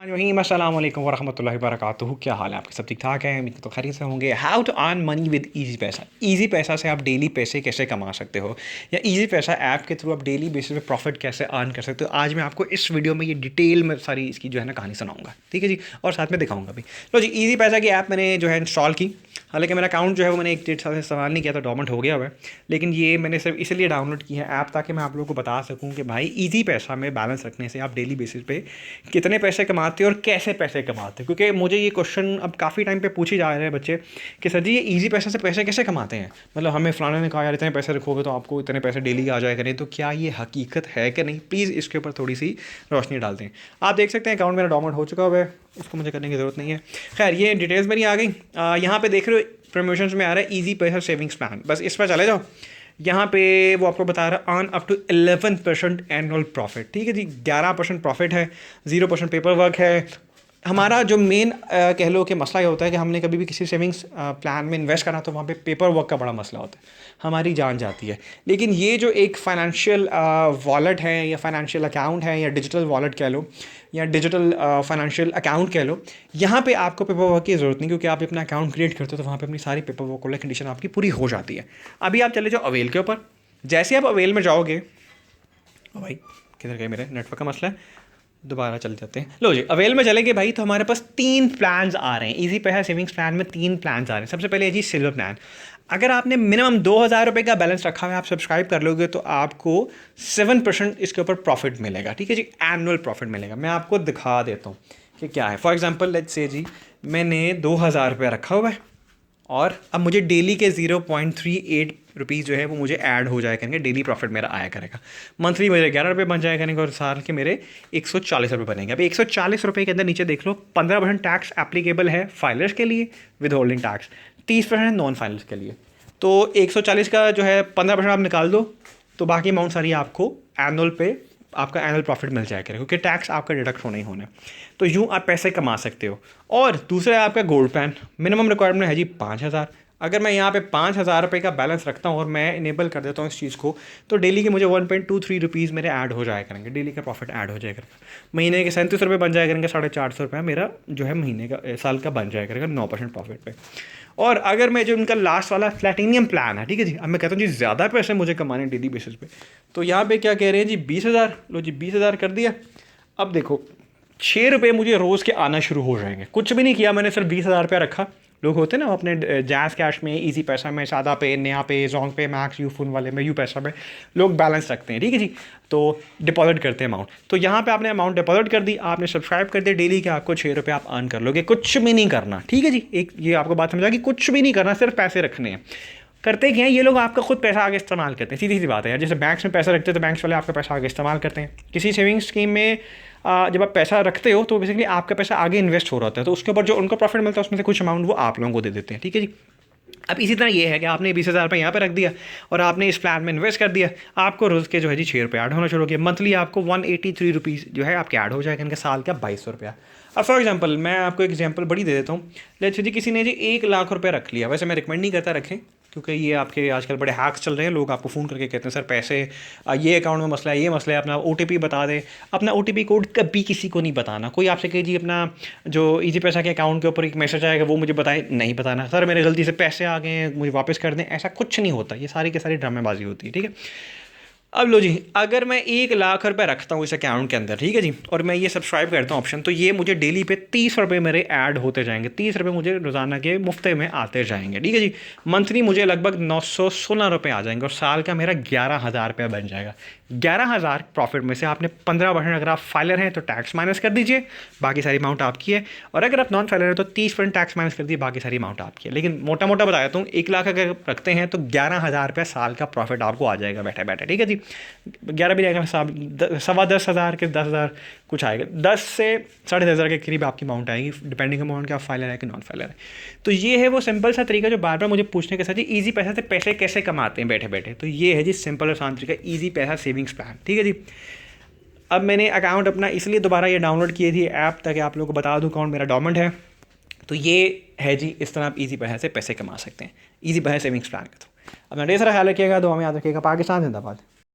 वहीम अस्सलाम वालेकुम वरहमतुल्लाहि वबरकातुहू। क्या हाल है आपके? सब ठीक ठाक हैं? तो खैरियत से होंगे। How to earn money with easy पैसा। ईजी पैसा से आप डेली पैसे कैसे कमा सकते हो, या ईजी पैसा ऐप के थ्रू आप डेली बेसिस पे प्रॉफिट कैसे अर्न कर सकते हो, आज मैं आपको इस वीडियो में ये डिटेल में सारी इसकी जो है ना कहानी सुनाऊंगा। ठीक है जी, और साथ में दिखाऊंगा भी। तो जी, ईजी पैसा की ऐप मैंने जो है इंस्टॉल की। हालांकि मेरा अकाउंट जो है वो मैंने 1 डेढ़ साल से इस्तेमाल नहीं किया, तो डॉर्मेंट हो गया हुआ है। लेकिन ये मैंने सिर्फ इसलिए डाउनलोड की है ऐप, ताकि मैं आप लोगों को बता सकूं कि भाई ईजी पैसा में बैलेंस रखने से आप डेली बेसिस पे कितने पैसे कमाते हो और कैसे पैसे कमाते हो। क्योंकि मुझे ये क्वेश्चन अब काफ़ी टाइम पे पूछे जा रहे हैं बच्चे कि सर जी ये ईजी पैसे से पैसे कैसे कमाते हैं, मतलब हमें फलाने ने कहा यार इतने पैसे रखोगे तो आपको इतने पैसे डेली आ जाया करें, तो क्या ये हकीकत है कि नहीं? प्लीज़ इसके ऊपर थोड़ी सी रोशनी डालते हैं। आप देख सकते हैं अकाउंट मेरा डॉर्मेंट हो चुका हुआ है, उसको मुझे करने की ज़रूरत नहीं है। खैर, ये डिटेल्स मेरी आ गई। यहाँ पे देख रहे हो प्रमोशंस में आ रहा है ईजी पैसा सेविंग्स प्लान, बस इस पर चले जाओ। यहाँ पे वो आपको बता रहा है earn up to 11% annual profit. ठीक है जी, 11% प्रॉफिट है, 0% पेपर वर्क है। हमारा जो मेन कह लो कि मसला ये होता है कि हमने कभी भी किसी सेविंग्स प्लान में इन्वेस्ट करना, तो वहाँ पे पेपर वर्क का बड़ा मसला होता है, हमारी जान जाती है। लेकिन ये जो एक फाइनेंशियल वॉलेट है, या फाइनेंशियल अकाउंट है, या डिजिटल वॉलेट कह लो, या डिजिटल फाइनेंशियल अकाउंट कह लो, यहाँ पे आपको पेपर वर्क की ज़रूरत नहीं, क्योंकि आप अपना अकाउंट क्रिएट करते हो तो वहाँ पे अपनी सारी पेपर वर्क वाली कंडीशन आपकी पूरी हो जाती है। अभी आप चले जाओ अवेल के ऊपर। जैसे आप अवेल में जाओगे, ओ भाई किधर गए, मेरे नेटवर्क का मसला है, दोबारा चल जाते हैं। लो जी, अवेल में चलेंगे भाई, तो हमारे पास 3 प्लान्स आ रहे हैं। ईजी पैसा सेविंग्स प्लान में 3 प्लान्स आ रहे हैं। सबसे पहले है जी सिल्वर प्लान। अगर आपने मिनिमम 2000 रुपये का बैलेंस रखा हुआ है, आप सब्सक्राइब कर लोगे, तो आपको 7% इसके ऊपर प्रॉफिट मिलेगा। ठीक है जी, एनुअल प्रॉफिट मिलेगा। मैं आपको दिखा देता हूँ कि क्या है। फॉर एग्जाम्पल लेट्स से जी, मैंने 2000 रुपये रखा हुआ है, और अब मुझे डेली के 0.38 रुपीज़ जो है वो मुझे ऐड हो जाया करेंगे, डेली प्रॉफिट मेरा आया करेगा। मंथली मेरे 11 रुपये बन जाया करेंगे, और साल के मेरे 140 रुपये बनेंगे। अभी 140 रुपये के अंदर नीचे देख लो, 15% टैक्स एप्लीकेबल है फाइलर्स के लिए, with holding tax 30% non filers के लिए। तो 140 का जो है 15% आप निकाल दो, तो बाकी अमाउंट सारी आपको एनुअल पे आपका एनुअल प्रॉफिट मिल जाएगा, क्योंकि टैक्स आपका डिडक्ट होना ही होना है। तो यूँ आप पैसे कमा सकते हो। और दूसरा है आपका गोल्ड प्लान। मिनिमम रिक्वायरमेंट है जी 5000। अगर मैं यहाँ पे 5000 रुपये का बैलेंस रखता हूँ और मैं इनेबल कर देता हूँ इस चीज़ को, तो डेली के मुझे 1.23 रुपीज़ मेरे ऐड हो जाया करेंगे, डेली का प्रॉफिट ऐड हो जाया करेगा। महीने के 37 रुपये बन जाया करेंगे, 450 रुपये मेरा जो है महीने का साल का बन जाया करेगा 9% प्रॉफिट पे। और अगर मैं जो उनका लास्ट वाला प्लैटिनियम प्लान है, ठीक है जी, अब मैं कहता हूँ जी ज़्यादा पैसे मुझे कमाने डेली बेसिस पे, तो यहाँ पे क्या कह रहे हैं जी 20,000। लो जी 20,000 कर दिया। अब देखो 6 रुपये मुझे रोज़ के आना शुरू हो जाएंगे। कुछ भी नहीं किया मैंने, सिर्फ 20,000 रुपया रखा। लोग होते हैं ना अपने जैज़ कैश में, इजी पैसा में, सादा पे, नया पे, जोंग पे, मैक्स, यू फोन वाले में, यू पैसा में लोग बैलेंस रखते हैं। ठीक है जी, तो डिपॉजिट करते हैं अमाउंट। तो यहाँ पे आपने अमाउंट डिपॉजिट कर दी, आपने सब्सक्राइब कर दिया, डेली के आपको 6 रुपये आप अर्न कर लोगे। कुछ भी नहीं करना। ठीक है जी, एक ये आपको बात समझा कि कुछ भी नहीं करना, सिर्फ पैसे रखने हैं। करते क्या है ये लोग, आपका खुद पैसा आगे इस्तेमाल करते हैं। सीधी सी बात है यार, जैसे बैंक्स में पैसा रखते हैं तो बैंक्स वाले आपका पैसा आगे इस्तेमाल करते हैं। किसी सेविंग स्कीम में जब आप पैसा रखते हो तो बेसिकली आपका पैसा आगे इन्वेस्ट हो रहा होता है, तो उसके ऊपर जो उनको प्रॉफिट मिलता है उसमें से कुछ अमाउंट वो आप लोगों को दे देते हैं। ठीक है जी। अब इसी तरह ये है कि आपने 20,000 रुपये यहाँ पे रख दिया और आपने इस प्लान में इन्वेस्ट कर दिया, आपको रोज़ के जो है जी 6 रुपये ऐड होना शुरू हो गया। मंथली आपको 183 रुपीज़ जो है आपके ऐड हो जाएगा, इनका साल का 2200 रुपया। अब फॉर एग्जांपल मैं आपको एग्जांपल बड़ी दे देता हूँ। लेट्स से जी किसी ने जी 1 लाख रुपये रख लिया। वैसे मैं रिकमेंड नहीं करता रखें, क्योंकि ये आपके आजकल बड़े हैक्स चल रहे हैं। लोग आपको फ़ोन करके कहते हैं सर पैसे ये अकाउंट में मसला है, ये मसला है, अपना OTP बता दें। अपना OTP कोड कभी किसी को नहीं बताना। कोई आपसे कहे जी अपना जो ईजी पैसा के अकाउंट के ऊपर एक मैसेज आएगा वो मुझे बताएं, नहीं बताना। सर मेरे गलती से पैसे आ गए हैं मुझे वापस कर दें, ऐसा कुछ नहीं होता। ये सारी की सारी ड्रामेबाजी होती है। ठीक है। अब लो जी, अगर मैं 1 लाख रुपये रखता हूँ इस अकाउंट के अंदर, ठीक है जी, और मैं ये सब्सक्राइब करता हूँ ऑप्शन, तो ये मुझे डेली पे 30 रुपये मेरे ऐड होते जाएंगे। 30 रुपये मुझे रोज़ाना के मुफ्ते में आते जाएंगे। ठीक है जी। मंथली मुझे लगभग 916 रुपये आ जाएंगे, और साल का मेरा 11,000 रुपया बन जाएगा। 11,000 प्रॉफिट में से आपने 15%, अगर आप फाइलर हैं तो टैक्स माइनस कर दीजिए, बाकी सारी अमाउंट आपकी है। और अगर आप नॉन फाइलर हैं तो 30% टैक्स माइनस कर दीजिए, बाकी सारी अमाउंट आपकी है। लेकिन मोटा मोटा बता देता हूँ, 1 लाख अगर रखते हैं तो 11,000 रुपया साल का प्रॉफिट आपको आ जाएगा बैठे बैठे। ठीक है जी। 11 भी आएगा, 10,000 के 10,000 कुछ आएगा, 10 से 10,500 के करीब आपकी अमाउंट आएगी, डिपेंडिंग अमाउंट कि आप फाइलर है कि नॉन फाइलर है। तो ये है वो सिंपल सा तरीका जो बार बार मुझे पूछने के साथ, जी ईजी पैसा से पैसे कैसे कमाते हैं बैठे बैठे। तो ये है जी सिंपल आसान तरीका, ईजी पैसा सेविंग्स प्लान। ठीक है जी। अब मैंने अकाउंट अपना इसलिए दोबारा ये डाउनलोड की थी ऐप, ताकि आप लोगों को बता दूँ अकाउंट मेरा डोरमेंट है। तो ये है जी, इस तरह आप ईजी पैसा से पैसे कमा सकते हैं, ईजी पैसा सेविंग्स प्लान का। तो अपना ढेर सारा ख्याल रखिएगा, दुआ में याद रखिएगा। पाकिस्तान जिंदाबाद।